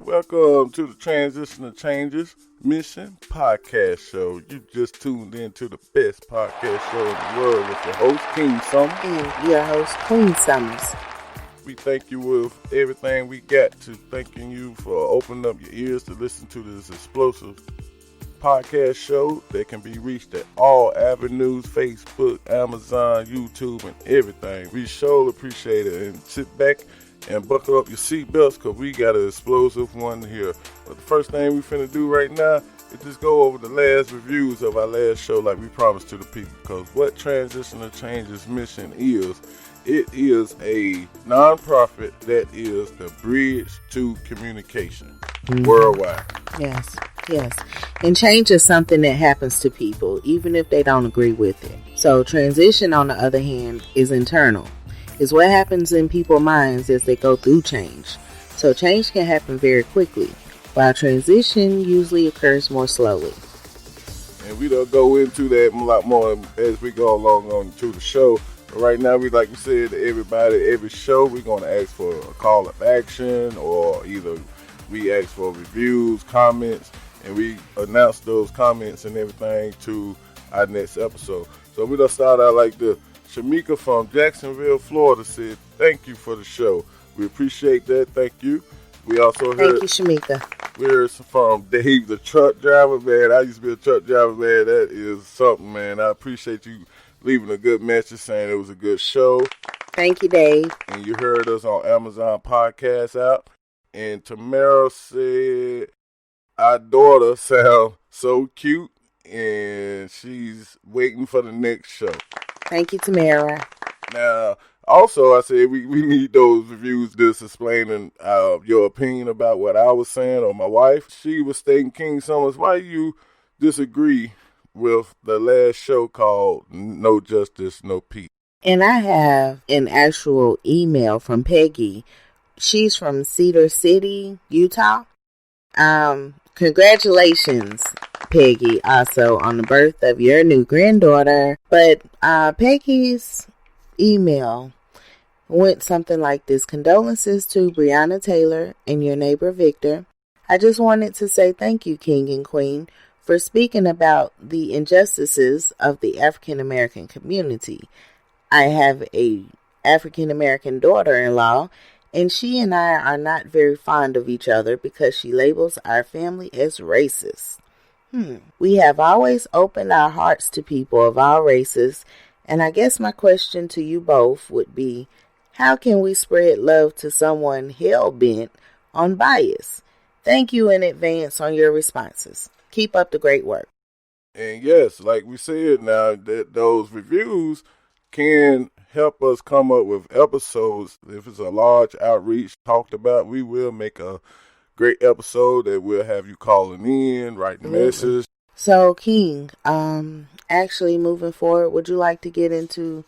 Welcome to the Transition of Changes Mission Podcast Show. You just tuned in to the best podcast show in the world with your host, King Summers. And your host, Queen Summers. We thank you with everything we got to thanking you for opening up your ears to listen to this explosive podcast show that can be reached at all avenues, Facebook, Amazon, YouTube, and everything. We sure appreciate it. And sit back and buckle up your seatbelts because we got an explosive one here. But the first thing we finna do right now is just go over the last reviews of our last show like we promised to the people. Because what Transition of Changes mission is, it is a nonprofit that is the bridge to communication worldwide. Yes. And change is something that happens to people, even if they don't agree with it. So transition, on the other hand, is internal. It's what happens in people's minds as they go through change. So change can happen very quickly, while transition usually occurs more slowly. And we don't go into that a lot more as we go along on to the show. But right now, like we said to everybody, every show, we're going to ask for a call of action, or either we ask for reviews, comments, and we announce those comments and everything to our next episode. So we're going to start out like this. Shamika from Jacksonville, Florida said, "Thank you for the show. We appreciate that. Thank you." We also heard... Thank you, Shamika. We heard from Dave, the truck driver, man. I used to be a truck driver, man. That is something, man. I appreciate you leaving a good message saying it was a good show. Thank you, Dave. And you heard us on Amazon Podcast app. And Tamara said, "Our daughter sounds so cute, and she's waiting for the next show." Thank you, Tamara. Now, also, I said we need those reviews just explaining your opinion about what I was saying or my wife. She was stating, King Summers, why you disagree with the last show called No Justice, No Peace? And I have an actual email from Peggy. She's from Cedar City, Utah. Congratulations, Peggy, also on the birth of your new granddaughter. But Peggy's email went something like this. "Condolences to Breonna Taylor and your neighbor Victor. I just wanted to say thank you, King and Queen, for speaking about the injustices of the African American community. I have a African American daughter-in-law, and she and I are not very fond of each other because she labels our family as racist. We have always opened our hearts to people of all races, and I guess my question to you both would be, how can we spread love to someone hell-bent on bias? Thank you in advance on your responses. Keep up the great work." And yes, like we said now, that those reviews can help us come up with episodes. If it's a large outreach talked about, we will make a great episode that we'll have you calling in, writing messages. So, King, actually moving forward, would you like to get into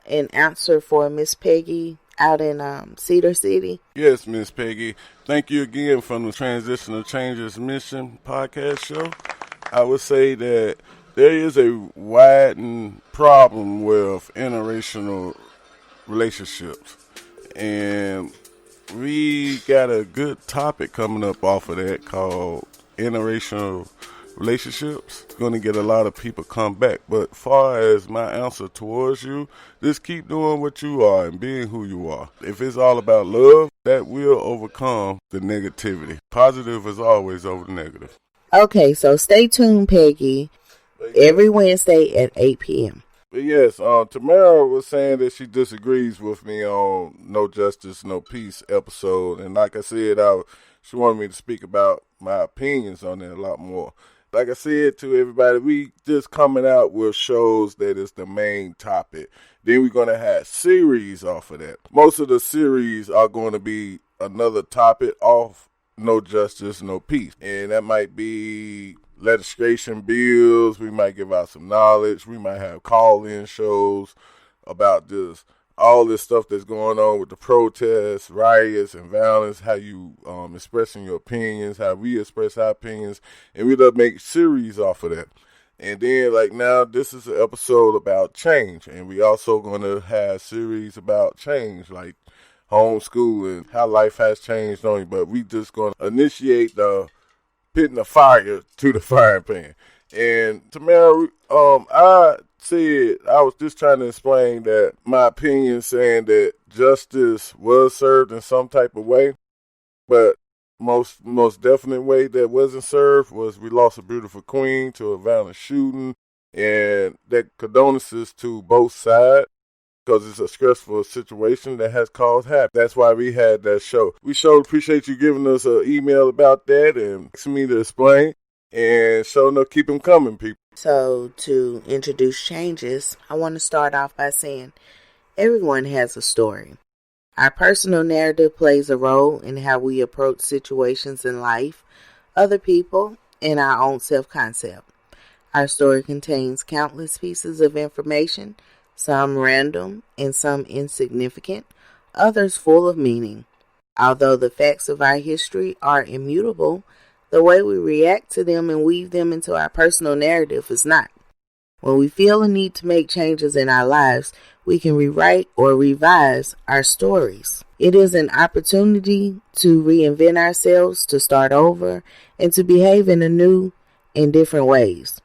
an answer for Miss Peggy out in Cedar City? Yes, Miss Peggy. Thank you again from the Transition of Changes Mission Podcast Show. I would say that there is a widened problem with interracial relationships, and we got a good topic coming up off of that called interracial relationships. It's going to get a lot of people come back. But far as my answer towards you, just keep doing what you are and being who you are. If it's all about love, that will overcome the negativity. Positive is always over the negative. Okay, so stay tuned, Peggy, every Wednesday at 8 p.m. But yes, Tamara was saying that she disagrees with me on No Justice, No Peace episode. And like I said, she wanted me to speak about my opinions on it a lot more. Like I said to everybody, we just coming out with shows that is the main topic. Then we're going to have series off of that. Most of the series are going to be another topic off No Justice, No Peace. And that might be legislation bills. We might give out some knowledge. We might have call-in shows about this, all this stuff that's going on with the protests, riots, and violence, how you expressing your opinions, how we express our opinions, and we'll make series off of that. And then, like now, this is an episode about change, and we also going to have series about change, like homeschooling, how life has changed on you. But we just going to initiate the pitting the fire to the frying pan. And Tamara, I said I was just trying to explain that my opinion, saying that justice was served in some type of way, but most definite way that wasn't served was we lost a beautiful queen to a violent shooting, and that condolences to both sides because it's a stressful situation that has caused havoc. That's why we had that show. We sure appreciate you giving us an email about that and asking me to explain. And sure enough, keep them coming, people. So, to introduce changes, I want to start off by saying everyone has a story. Our personal narrative plays a role in how we approach situations in life, other people, and our own self-concept. Our story contains countless pieces of information, some random and some insignificant, others full of meaning. Although the facts of our history are immutable, the way we react to them and weave them into our personal narrative is not. When we feel a need to make changes in our lives, we can rewrite or revise our stories. It is an opportunity to reinvent ourselves, to start over, and to behave in a new and different ways.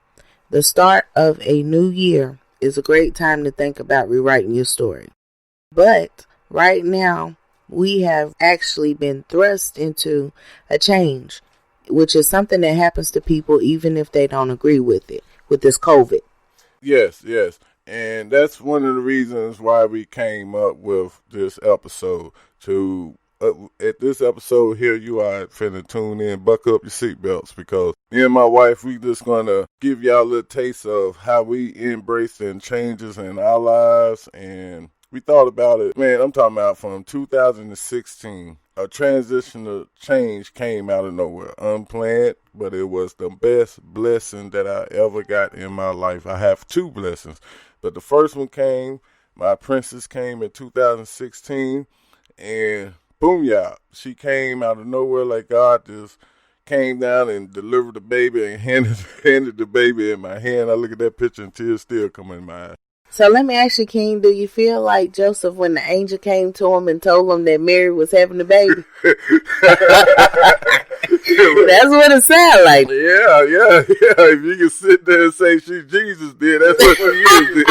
The start of a new year is a great time to think about rewriting your story. But right now, we have actually been thrust into a change, which is something that happens to people even if they don't agree with it, with this COVID. Yes. And that's one of the reasons why we came up with this episode. At this episode here, you are finna tune in, buckle up your seatbelts, because me and my wife, we just gonna give y'all a little taste of how we embracing changes in our lives. And we thought about it, man, I'm talking about from 2016. A transitional change came out of nowhere, unplanned, but it was the best blessing that I ever got in my life. I have two blessings, but the first one came, my princess came in 2016, and boom, yeah, she came out of nowhere like God just came down and delivered the baby and handed the baby in my hand. I look at that picture and tears still come in my eyes. So let me ask you, King, do you feel like Joseph when the angel came to him and told him that Mary was having a baby? That's what it sounded like. Yeah. If you can sit there and say she's Jesus, then that's what she is.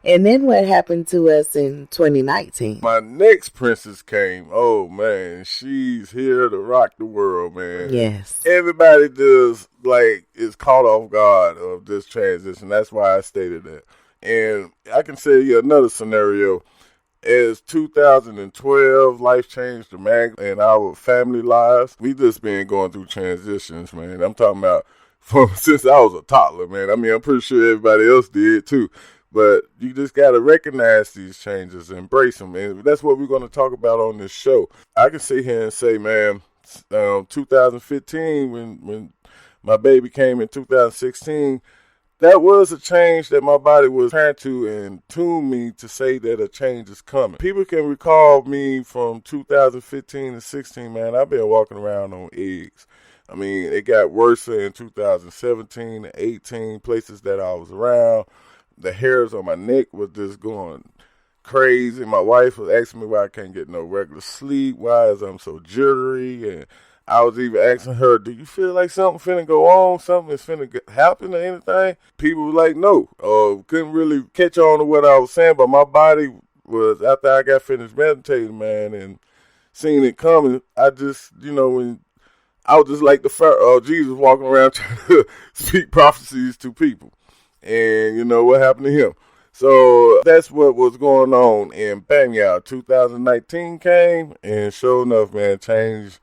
And then what happened to us in 2019? My next princess came. Oh, man. She's here to rock the world, man. Yes. Everybody just, is caught off guard of this transition. That's why I stated that. And I can say another scenario. As 2012, life changed dramatically in our family lives. We just been going through transitions, man. I'm talking about since I was a toddler, man. I mean, I'm pretty sure everybody else did, too. But you just got to recognize these changes, embrace them. And that's what we're going to talk about on this show. I can sit here and say, man, 2015, when my baby came in 2016, that was a change that my body was trying to and tune me to say that a change is coming. People can recall me from 2015 to 16, man. I've been walking around on eggs. I mean, it got worse in 2017 and 18, places that I was around. The hairs on my neck was just going crazy. My wife was asking me why I can't get no regular sleep. Why is I'm so jittery? And I was even asking her, do you feel like something finna go on? Something is finna happen or anything? People were like, no. Couldn't really catch on to what I was saying, but my body was, after I got finished meditating, man, and seeing it coming, I just, when I was just like Jesus walking around trying to speak prophecies to people. And you know what happened to him. So that's what was going on. And bang, y'all, 2019 came, and sure enough, man, change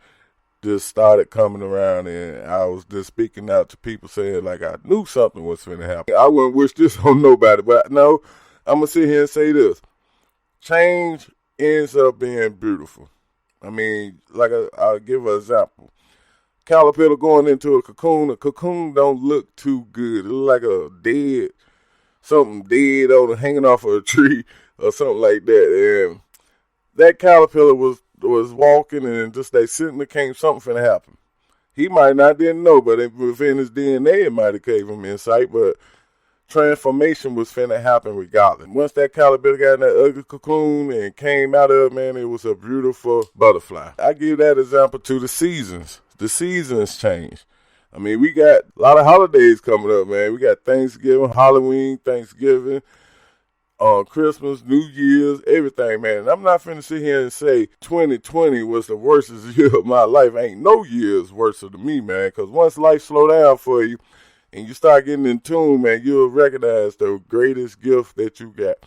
just started coming around. And I was just speaking out to people saying, like, I knew something was going to happen. I wouldn't wish this on nobody, but no, I'm going to sit here and say this. Change ends up being beautiful. I mean, I'll give an example. Caterpillar going into a cocoon don't look too good. It look like something dead hanging off of a tree or something like that. And that caterpillar was walking, and just they sitting there, came something finna happen. He might not didn't know, but within his DNA, it might have gave him insight. But transformation was finna happen regardless. Once that caterpillar got in that ugly cocoon and came out of it, man, it was a beautiful butterfly. I give that example to the seasons. The seasons change. I mean, we got a lot of holidays coming up, man. We got Thanksgiving, Halloween, Thanksgiving, Christmas, New Year's, everything, man. And I'm not finna sit here and say 2020 was the worst year of my life. Ain't no years worse than me, man. Because once life slow down for you and you start getting in tune, man, you'll recognize the greatest gift that you got.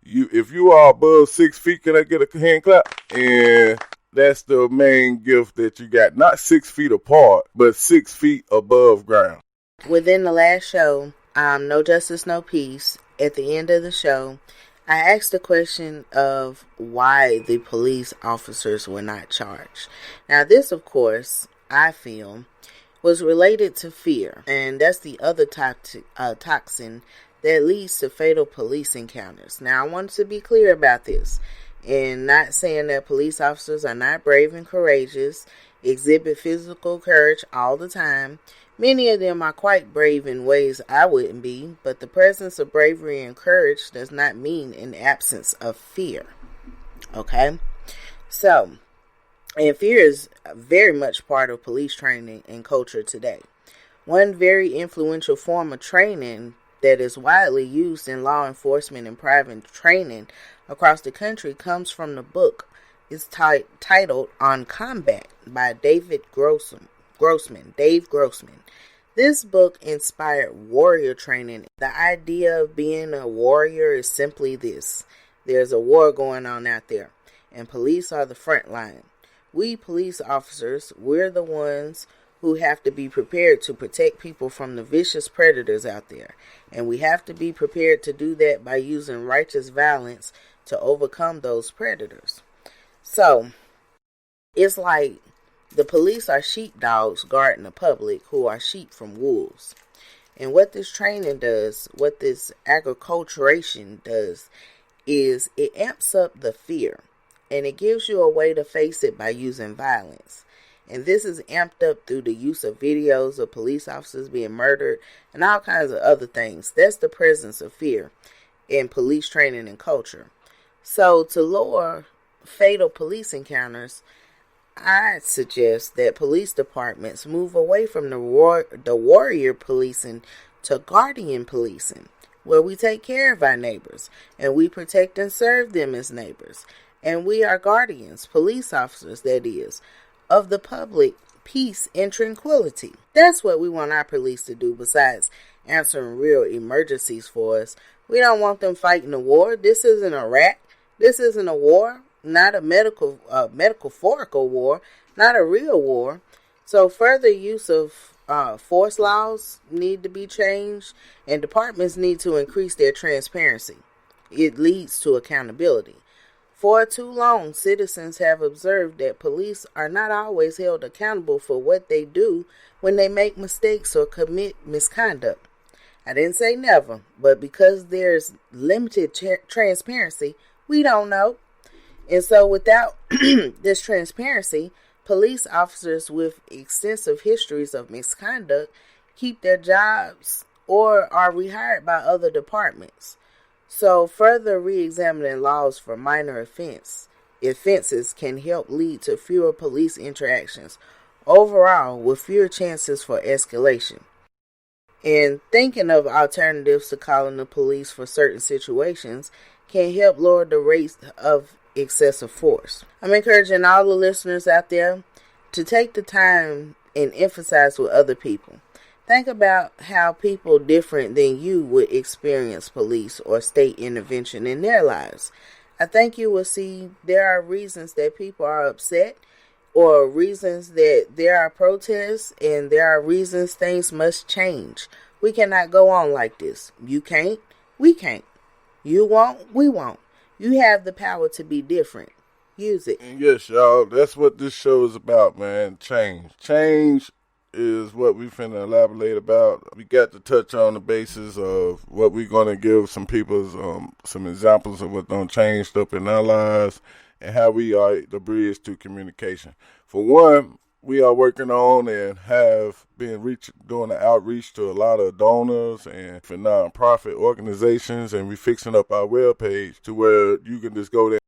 If you are above 6 feet, can I get a hand clap? And that's the main gift that you got. Not 6 feet apart, but 6 feet above ground. Within the last show, No Justice, No Peace, at the end of the show, I asked the question of why the police officers were not charged. Now, this, of course, I feel, was related to fear. And that's the other toxin that leads to fatal police encounters. Now, I want to be clear about this. And not saying that police officers are not brave and courageous, exhibit physical courage all the time. Many of them are quite brave in ways I wouldn't be, but the presence of bravery and courage does not mean an absence of fear. Okay? So, and fear is very much part of police training and culture today. One very influential form of training that is widely used in law enforcement and private training across the country comes from the book. It's titled On Combat by Dave Grossman. This book inspired warrior training. The idea of being a warrior is simply this. There's a war going on out there, and police are the front line. We police officers, we're the ones who have to be prepared to protect people from the vicious predators out there. And we have to be prepared to do that by using righteous violence to overcome those predators. So, it's like the police are sheepdogs guarding the public who are sheep from wolves. And what this training does, what this agriculturation does, is it amps up the fear. And it gives you a way to face it by using violence. And this is amped up through the use of videos of police officers being murdered and all kinds of other things. That's the presence of fear in police training and culture. So to lower fatal police encounters, I suggest that police departments move away from the warrior policing to guardian policing, where we take care of our neighbors and we protect and serve them as neighbors. And we are guardians, police officers, that is, of the public peace and tranquility. That's what we want our police to do besides answering real emergencies for us. We don't want them fighting a war. This isn't Iraq. This isn't a war, not a metaphorical war, not a real war. So further use of force laws need to be changed, and departments need to increase their transparency. It leads to accountability. For too long, citizens have observed that police are not always held accountable for what they do when they make mistakes or commit misconduct. I didn't say never, but because there's limited transparency, we don't know. And so without this transparency, police officers with extensive histories of misconduct keep their jobs or are rehired by other departments. So further re-examining laws for minor offenses can help lead to fewer police interactions overall, with fewer chances for escalation. And thinking of alternatives to calling the police for certain situations can help lower the rate of excessive force. I'm encouraging all the listeners out there to take the time and emphasize with other people. Think about how people different than you would experience police or state intervention in their lives. I think you will see there are reasons that people are upset, or reasons that there are protests, and there are reasons things must change. We cannot go on like this. You can't, we can't. You won't, we won't. You have the power to be different. Use it. And yes, y'all, that's what this show is about, man. Change. Change is what we finna elaborate about. We got to touch on the basis of what we're gonna give some people some examples of what done changed up in our lives and how we are the bridge to communication. For one, we are working on and have been doing an outreach to a lot of donors and for nonprofit organizations, and we fixing up our webpage to where you can just go there